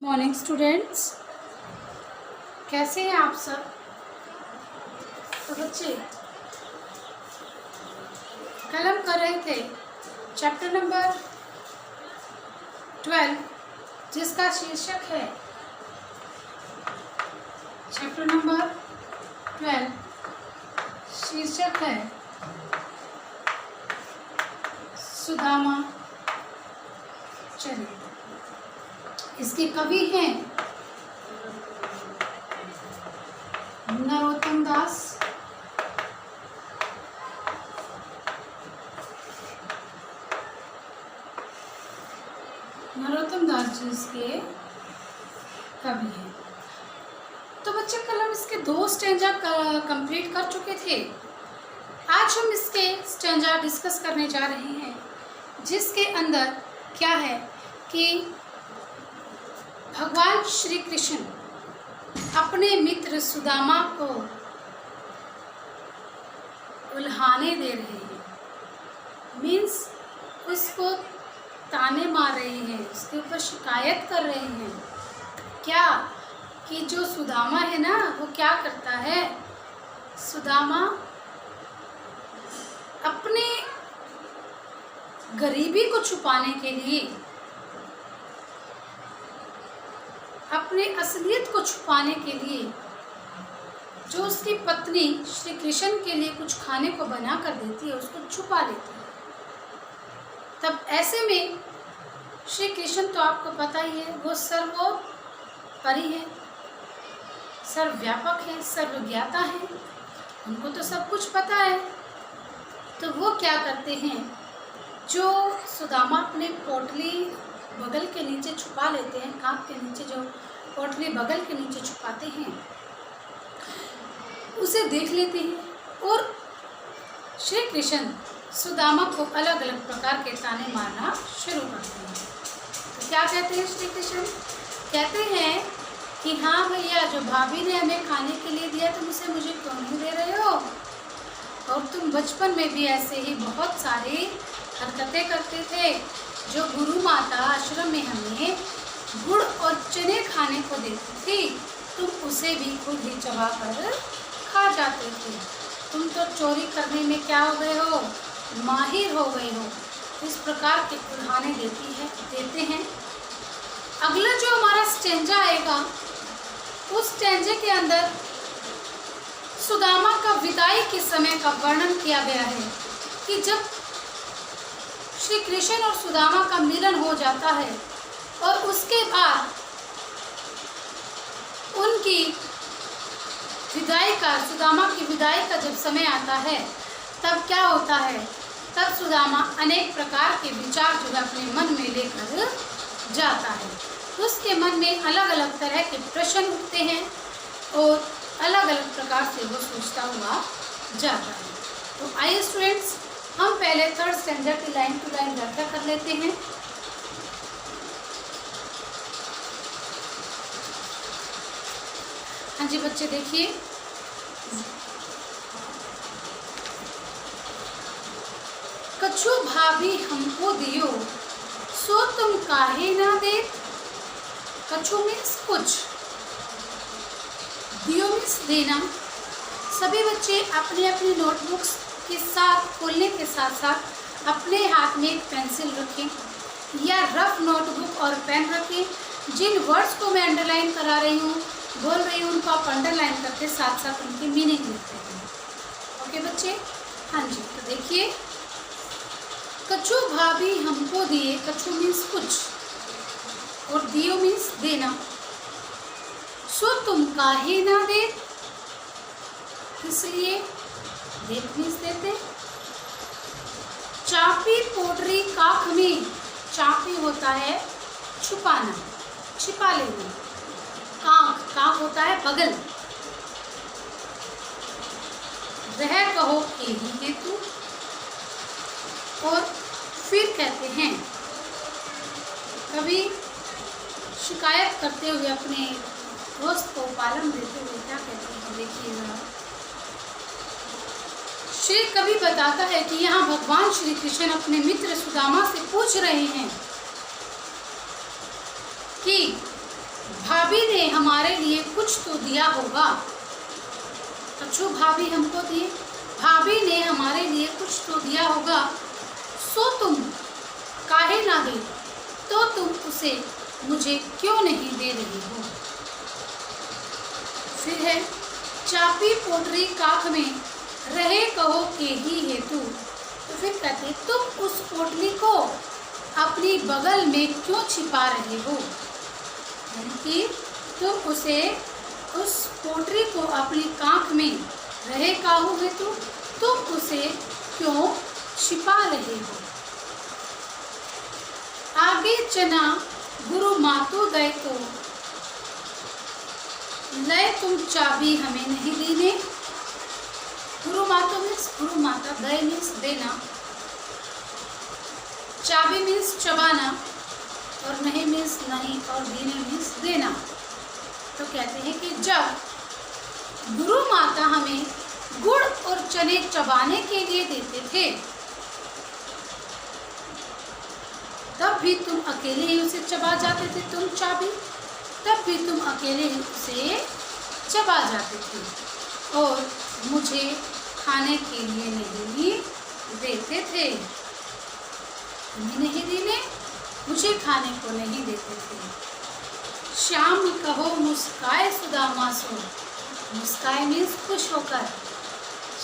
Morning students, कैसे हैं आप सब? तो बच्चे कल हम कर रहे थे चैप्टर नंबर 12 जिसका शीर्षक है चैप्टर नंबर 12 शीर्षक है सुदामा चरित्र। इसके कवि हैं नरोत्तम दास, जी इसके कवि हैं। तो बच्चे कल हम इसके 2 स्टेंजा कंप्लीट कर चुके थे। आज हम इसके स्टेंजा डिस्कस करने जा रहे हैं जिसके अंदर क्या है कि भगवान श्री कृष्ण अपने मित्र सुदामा को उल्हाने दे रहे हैं, मीन्स उसको ताने मार रहे हैं, उसके ऊपर शिकायत कर रहे हैं। क्या कि जो सुदामा है ना, वो क्या करता है, सुदामा अपने गरीबी को छुपाने के लिए, अपने असलियत को छुपाने के लिए जो उसकी पत्नी श्री कृष्ण के लिए कुछ खाने को बना कर देती है, उसको छुपा लेती है। तब ऐसे में श्री कृष्ण तो आपको पता ही है, वो सर्वोपरि है, सर्वव्यापक है, सर्वज्ञाता है, उनको तो सब कुछ पता है। तो वो क्या करते हैं, जो सुदामा अपने पोटली बगल के नीचे छुपा लेते हैं, कांख के नीचे जो पोटली बगल के नीचे छुपाते हैं, उसे देख लेते हैं और श्री कृष्ण सुदामा को अलग अलग प्रकार के ताने मारना शुरू करते हैं। तो क्या कहते हैं श्री कृष्ण? कहते हैं कि हाँ भैया, जो भाभी ने हमें खाने के लिए दिया, तुम उसे मुझे क्यों नहीं दे रहे हो? और तुम बचपन में भी ऐसे ही बहुत सारी हरकतें करते थे। जो गुरु माता आश्रम में हमें गुड़ और चने खाने को देती थी, तुम उसे भी खुद ही चबा कर खा जाते थे। तुम तो चोरी करने में क्या हो गए हो, माहिर हो गए हो। इस प्रकार के उल्हाने देते हैं। अगला जो हमारा स्टेंजा आएगा, उस स्टेंजे के अंदर सुदामा का विदाई के समय का वर्णन किया गया है कि जब श्री कृष्ण और सुदामा का मिलन हो जाता है और उसके बाद उनकी विदाई का, सुदामा की विदाई का जब समय आता है, तब क्या होता है, तब सुदामा अनेक प्रकार के विचार जो अपने मन में लेकर जाता है। उसके मन में अलग अलग तरह के प्रश्न उठते हैं और अलग अलग प्रकार से वो सोचता हुआ जाता है। तो आइए स्टूडेंट्स, हम पहले 3rd स्टैंडर्ड की लाइन टू लाइन व्याख्या कर लेते हैं। हाँ जी बच्चे, देखिए, कछु भाभी हमको दियो, सो तुम काहे ना दे। कछु मीन्स कुछ, दियो मीन्स देना। सभी बच्चे अपनी अपनी नोटबुक्स के साथ खोलने के साथ साथ अपने हाथ में एक पेंसिल रखें या रफ नोटबुक और पेन रखें। जिन वर्ड्स को मैं अंडरलाइन करा रही हूँ, बोल रही हूँ, उनको आप अंडरलाइन करके साथ साथ उनकी मीनिंग लिखते हैं। ओके बच्चे? हाँ जी, तो देखिए, कछु भाभी हमको दिए, कछु मीन्स कुछ और दियो मीन्स देना। सो तुम काहे ना दे, इसलिए देख मीन्स देते। चापी पोटरी काख में, चापी होता है छुपाना, छिपा लेना। काख, काख होता है बगल। वह कहो के ही है तू। और फिर कहते हैं, कभी शिकायत करते हुए अपने दोस्त को पालम देते हुए क्या कहते हैं, देखिएगा। श्री कवि बताता है कि यहाँ भगवान श्री कृष्ण अपने मित्र सुदामा से पूछ रहे हैं कि हमारे लिए कुछ तो दिया होगा। तो जो भाभी हमको दिए, भाभी ने हमारे लिए कुछ तो दिया होगा। सो तुम काहे ना दे, तो तुम उसे मुझे क्यों नहीं दे रही हो। फिर है, चापी पोटरी काख में रहे कहो के ही हेतु। तो फिर कहते तुम उस पोटली को अपनी बगल में क्यों छिपा रहे हो, यानी कि तुम उस पोटरी को अपनी काख में रहे काहू हेतु तुम उसे क्यों छिपा रहे हो। आगे चना गुरु मातु दय तो लय तुम चाबी हमें नहीं देने। गुरु माता मीन्स गुरु माता, दय मीन्स देना, चाबी मीन्स चबाना, और नहीं मीन्स नहीं, और देने मीन्स देना। तो कहते हैं कि जब गुरु माता हमें गुड़ और चने चबाने के लिए देते थे, तब भी तुम अकेले ही उसे चबा जाते थे। तुम चाबी, तब भी तुम अकेले ही उसे चबा जाते थे और मुझे खाने के लिए नहीं देते थे। तुम्हें नहीं देने, मुझे खाने को नहीं देते थे। श्याम कहो मुस्काए सुदामा सो, मुस्काए मीन्स खुश होकर।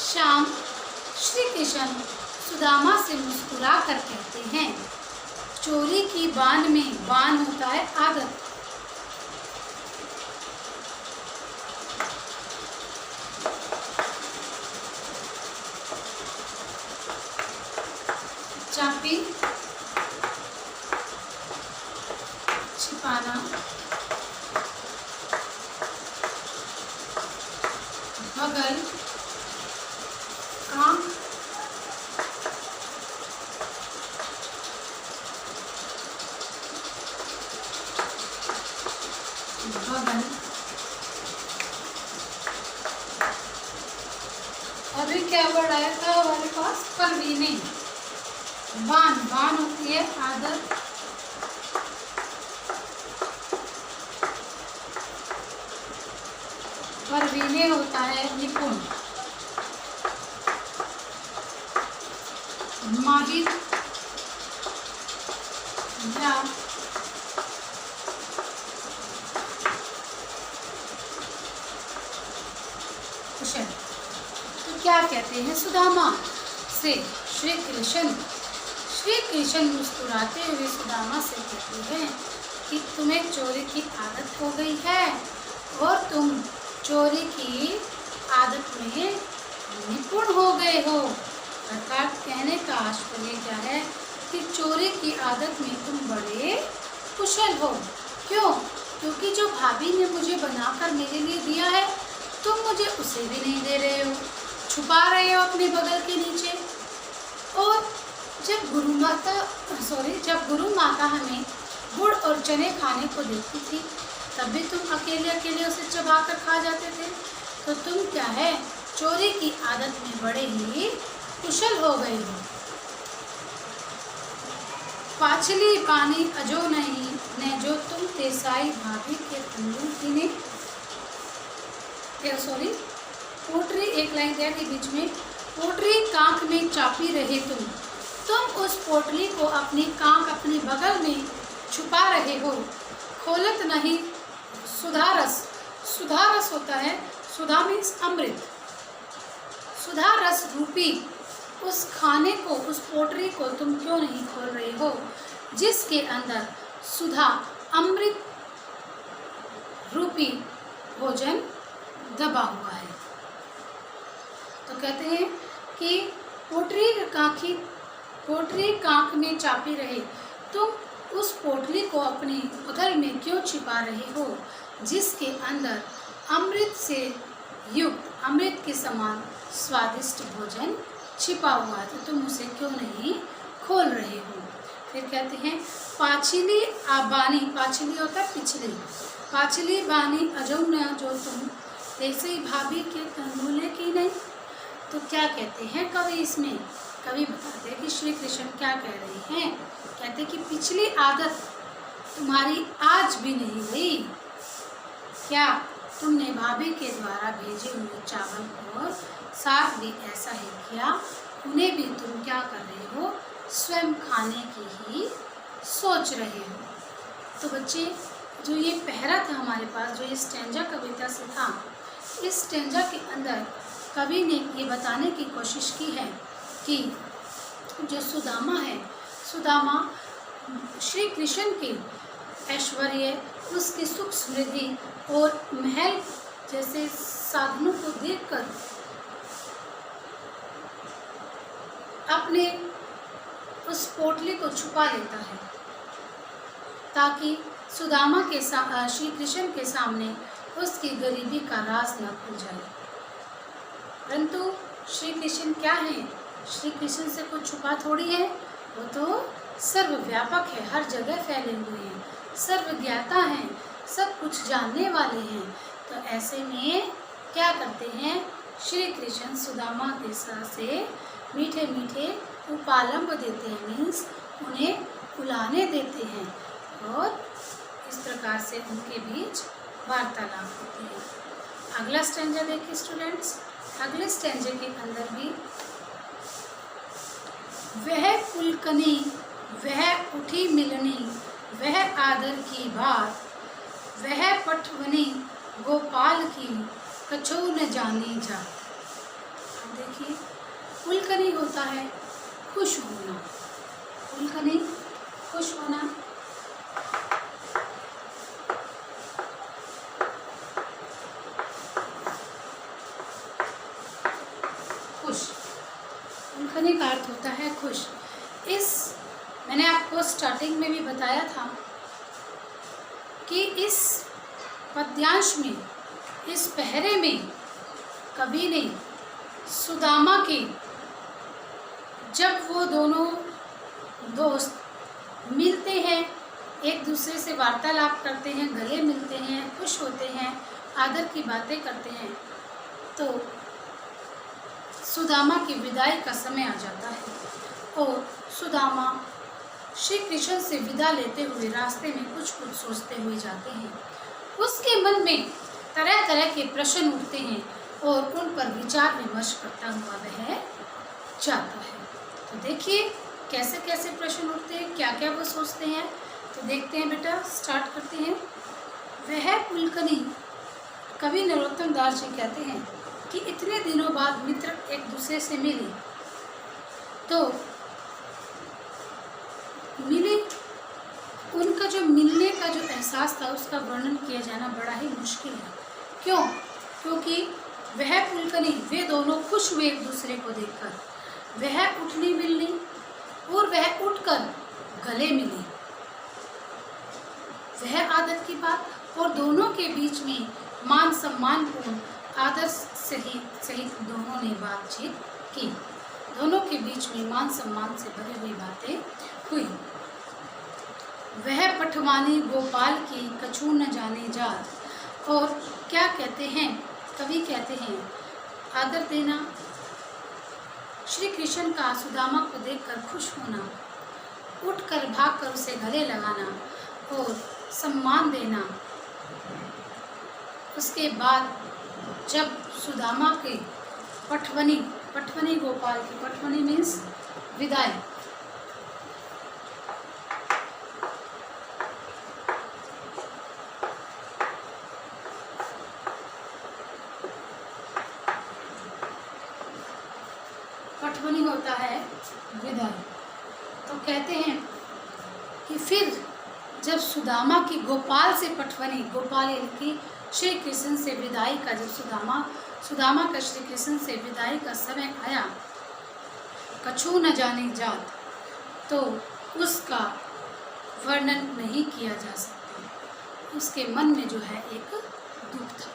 श्याम श्री कृष्ण सुदामा से मुस्कुरा कर कहते हैं, चोरी की बान में, बान होता है आदत, चापी छिपाना, बगल, कांख, बगल। अभी क्या वर्ड आया था हमारे पास, परवीने। बान, बान होती है आदत, परवीने होता है निपुण, माहिर या कुशल। तो क्या कहते हैं सुदामा से श्री कृष्ण, श्री कृष्ण मुस्कुराते हुए सुदामा से कहते हैं कि तुम्हें चोरी की आदत हो गई है और तुम चोरी की आदत में निपुण हो गए हो। अर्थात कहने का आशय क्या है कि चोरी की आदत में तुम बड़े कुशल हो। क्यों? क्योंकि जो भाभी ने मुझे बनाकर मेरे लिए दिया है, तुम मुझे उसे भी नहीं दे रहे हो, छुपा रहे हो अपने बगल के नीचे। और जब गुरु माता हमें गुड़ और चने खाने को देती थी, तब भी तुम अकेले अकेले उसे चबा कर खा जाते थे। तो तुम क्या है, चोरी की आदत में बड़े ही कुशल हो गए हो। पाछली पानी अजो नहीं ने जो तुम तेसाई भाभी के तंदूर पीने। पोटरी, एक लाइन दिया के बीच में, पोटरी कांख में चापी रहे तुम उस पोटली को अपनी कांख अपने बगल में छुपा रहे हो। खोलत नहीं सुधारस, सुधारस होता है, सुधा मीन्स अमृत, सुधारस रूपी उस खाने को, उस पोटरी को तुम क्यों नहीं खोल रहे हो जिसके अंदर सुधा अमृत रूपी भोजन दबा हुआ है। तो कहते हैं कि पोटरी कांख में चापी रहे, तुम उस पोटली को अपनी बगल में क्यों छिपा रहे हो जिसके अंदर अमृत से युक्त, अमृत के समान स्वादिष्ट भोजन छिपा हुआ है, तो तुम उसे क्यों नहीं खोल रहे हो। फिर कहते हैं पाछली आबानी, पाछली होता है पिछली, पाछली बानी अजौना जो तुम तेसई भाभी के तंदूले की नहीं। तो क्या कहते हैं कवि इसमें, कवि बताते हैं कि श्री कृष्ण क्या कह रहे हैं। कहते हैं कि पिछली आदत तुम्हारी आज भी नहीं गई, क्या तुमने भाभी के द्वारा भेजे हुए चावल और साग भी ऐसा ही किया? उन्हें भी तुम क्या कर रहे हो? स्वयं खाने की ही सोच रहे हो। तो बच्चे, जो ये पहरा था हमारे पास, जो ये स्टैंजा कविता से था, इस स्टैंजा के अंदर कवि ने ये बताने की कोशिश की है कि जो सुदामा है, सुदामा श्री कृष्ण के ऐश्वर्य, उसकी सुख समृद्धि और महल जैसे साधनों को देखकर अपने उस पोटली को छुपा लेता है ताकि सुदामा के श्री कृष्ण के सामने उसकी गरीबी का राज न खुल जाए। परंतु श्री कृष्ण क्या है? श्री कृष्ण से कुछ छुपा थोड़ी है, वो तो सर्वव्यापक है, हर जगह फैले हुए हैं, सर्वज्ञाता हैं, सब कुछ जानने वाले हैं। तो ऐसे में क्या करते हैं? श्री कृष्ण सुदामा के से मीठे मीठे उपालंब देते हैं, मीन्स उन्हें बुलाने देते हैं, और इस प्रकार से उनके बीच वार्तालाप होती है। अगला स्टैंजा देखिए स्टूडेंट्स। अगले स्टैंजे के अंदर भी वह पुलकनी, वह उठी मिलनी, वह आदर की बात, वह पटवनी गोपाल की कछो न जानी जा। देखिए, पुलकनी होता है खुश होना, पुलकनी खुश होना। खुश, पुलकनी का अर्थ होता है खुश। इस मैंने आपको स्टार्टिंग में भी बताया था कि इस पद्यांश में, इस पहरे में कवि ने सुदामा के, जब वो दोनों दोस्त मिलते हैं, एक दूसरे से वार्तालाप करते हैं, गले मिलते हैं, खुश होते हैं, आदर की बातें करते हैं, तो सुदामा की विदाई का समय आ जाता है और सुदामा श्री कृष्ण से विदा लेते हुए रास्ते में कुछ कुछ सोचते हुए जाते हैं। उसके मन में तरह तरह के प्रश्न उठते हैं और उन पर विचार विमर्श करता हुआ वह जाता है। तो देखिए कैसे कैसे प्रश्न उठते हैं, क्या क्या वो सोचते हैं। तो देखते हैं बेटा, स्टार्ट करते हैं। वह पुलकनी, कवि नरोत्तम दास जी कहते हैं कि इतने दिनों बाद मित्र एक दूसरे से मिले, तो मिले, उनका जो मिलने का जो एहसास था उसका वर्णन किया जाना बड़ा ही मुश्किल है। क्यों? क्योंकि वह पुलकनी, वे दोनों खुश हुए एक दूसरे को देखकर, वह उठनी मिलनी और वह उठकर गले मिले, वह आदत की बात, और दोनों के बीच में मान सम्मान पूर्ण आदर सहित दोनों ने बातचीत की, दोनों के बीच में मान सम्मान से भरी हुई बातें हुई। वह पटवानी गोपाल की कछू न जाने जात, और क्या कहते हैं कवि? कहते हैं आदर देना, श्री कृष्ण का सुदामा को देखकर खुश होना, उठकर भागकर उसे गले लगाना और सम्मान देना। उसके बाद जब सुदामा के पटवनी गोपाल की, पटवनी मीन्स विदाई, पटवनी होता है विदाई। तो कहते हैं कि फिर जब सुदामा की गोपाल से पटवनी, गोपाल यानी श्री कृष्ण से विदाई का, जब सुदामा का श्री कृष्ण से विदाई का समय आया, कछू न जाने जात, तो उसका वर्णन नहीं किया जा सकता। उसके मन में जो है एक दुख था।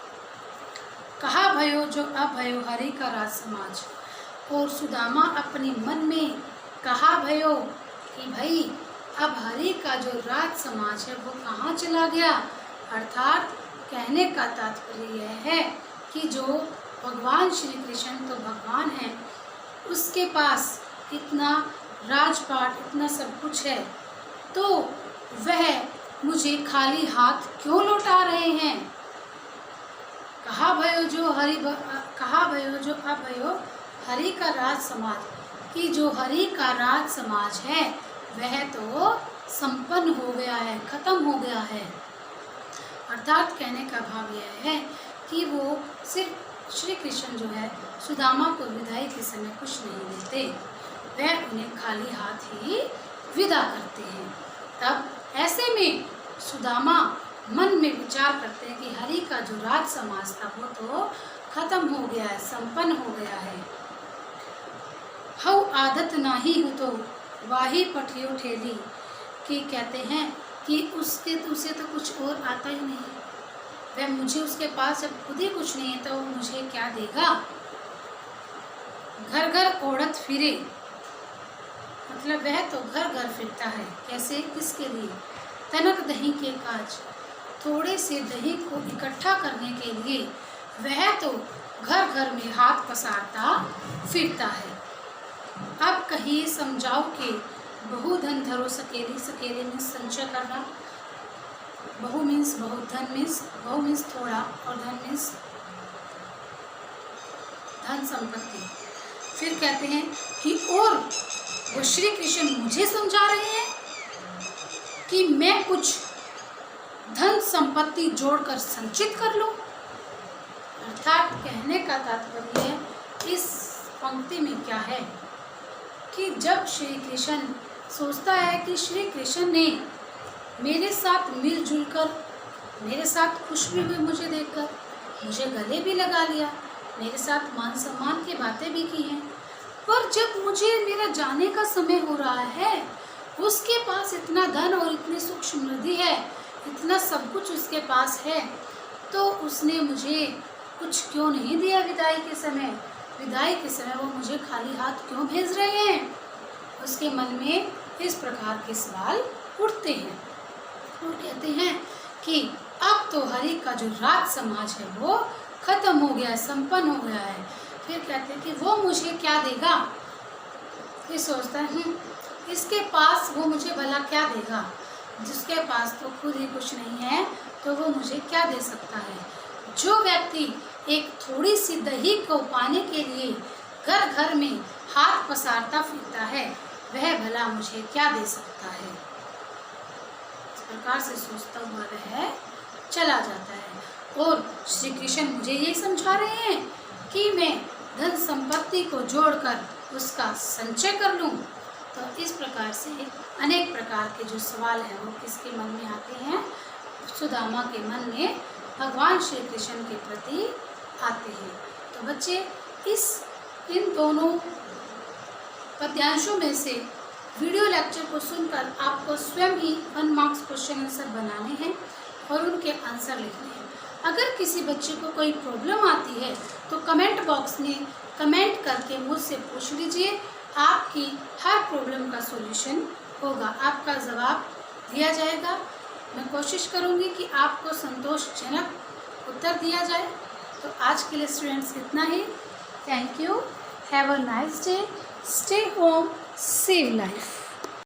कहा भयो जो अभयो हरि का राज समाज, और सुदामा अपने मन में कहा भयो कि भाई अब हरि का जो राज समाज है वो कहाँ चला गया। अर्थात कहने का तात्पर्य यह है कि जो भगवान श्री कृष्ण तो भगवान हैं, उसके पास इतना राजपाट, इतना सब कुछ है, तो वह मुझे खाली हाथ क्यों लौटा रहे हैं। कहा भयो जो अभयो हरि का राज समाज, कि जो हरि का राज समाज है वह तो संपन्न हो गया है, खत्म हो गया है। अर्थात कहने का भाव यह है कि वो सिर्फ श्री कृष्ण जो है सुदामा को विदाई के समय कुछ नहीं देते, वह उन्हें खाली हाथ ही विदा करते हैं। तब ऐसे में सुदामा मन में विचार करते हैं कि हरि का जो राज समाज था वो तो खत्म हो गया है, संपन्न हो गया है। हऊ आदत नाही हो तो वाही पठियो ठेली, कि कहते हैं कि उसे तो कुछ और आता ही नहीं, वह मुझे उसके पास जब खुद ही कुछ नहीं है तो वो मुझे क्या देगा। घर घर औरत फिरे, मतलब वह तो घर घर फिरता है। कैसे, किसके लिए? तनक दही के काज, थोड़े से दही को इकट्ठा करने के लिए वह तो घर घर में हाथ पसारता फिरता है। अब कहिए समझाओ कि बहु धन धरो सकेली, सकेले में संचय करना, बहु मीन्स बहुत, धन मीन्स बहु मीन्स थोड़ा और धन मीन्स धन संपत्ति। फिर कहते हैं कि और वो श्री कृष्ण मुझे समझा रहे हैं कि मैं कुछ धन संपत्ति जोड़कर संचित कर लूं। अर्थात कहने का तात्पर्य है इस पंक्ति में क्या है कि जब श्री कृष्ण सोचता है कि श्री कृष्ण ने मेरे साथ मिलजुल कर, मेरे साथ खुश भी हुए मुझे देखकर, मुझे गले भी लगा लिया, मेरे साथ मान सम्मान की बातें भी की हैं, पर जब मुझे मेरा जाने का समय हो रहा है, उसके पास इतना धन और इतनी सुख समृद्धि है, इतना सब कुछ उसके पास है, तो उसने मुझे कुछ क्यों नहीं दिया विदाई के समय? विदाई के समय वो मुझे खाली हाथ क्यों भेज रहे हैं? उसके मन में इस प्रकार के सवाल उठते हैं और कहते हैं कि अब तो हरि का जो राज समाज है वो खत्म हो गया है, संपन्न हो गया है। फिर कहते हैं कि वो मुझे क्या देगा? ये सोचता है इसके पास वो मुझे भला क्या देगा, जिसके पास तो खुद ही कुछ नहीं है तो वो मुझे क्या दे सकता है। जो व्यक्ति एक थोड़ी सी दही को पाने के लिए घर घर में हाथ पसारता फिरता है वह भला मुझे क्या दे सकता है। इस प्रकार से सोचता हुआ वह चला जाता है और श्री कृष्ण मुझे ये समझा रहे हैं कि मैं धन संपत्ति को जोड़कर उसका संचय कर लूं। तो इस प्रकार से अनेक प्रकार के जो सवाल हैं वो किसके मन में आते हैं? सुदामा के मन में भगवान श्री कृष्ण के प्रति आते हैं। तो बच्चे इन दोनों पद्यांशों में से वीडियो लेक्चर को सुनकर आपको स्वयं ही 1 मार्क्स क्वेश्चन आंसर बनाने हैं और उनके आंसर लिखने हैं। अगर किसी बच्चे को कोई प्रॉब्लम आती है तो कमेंट बॉक्स में कमेंट करके मुझसे पूछ लीजिए, आपकी हर प्रॉब्लम का सॉल्यूशन होगा, आपका जवाब दिया जाएगा। मैं कोशिश करूंगी कि आपको संतोषजनक उत्तर दिया जाए। तो आज के लिए स्टूडेंट्स इतना ही। Thank you, have a nice day, stay home, save life.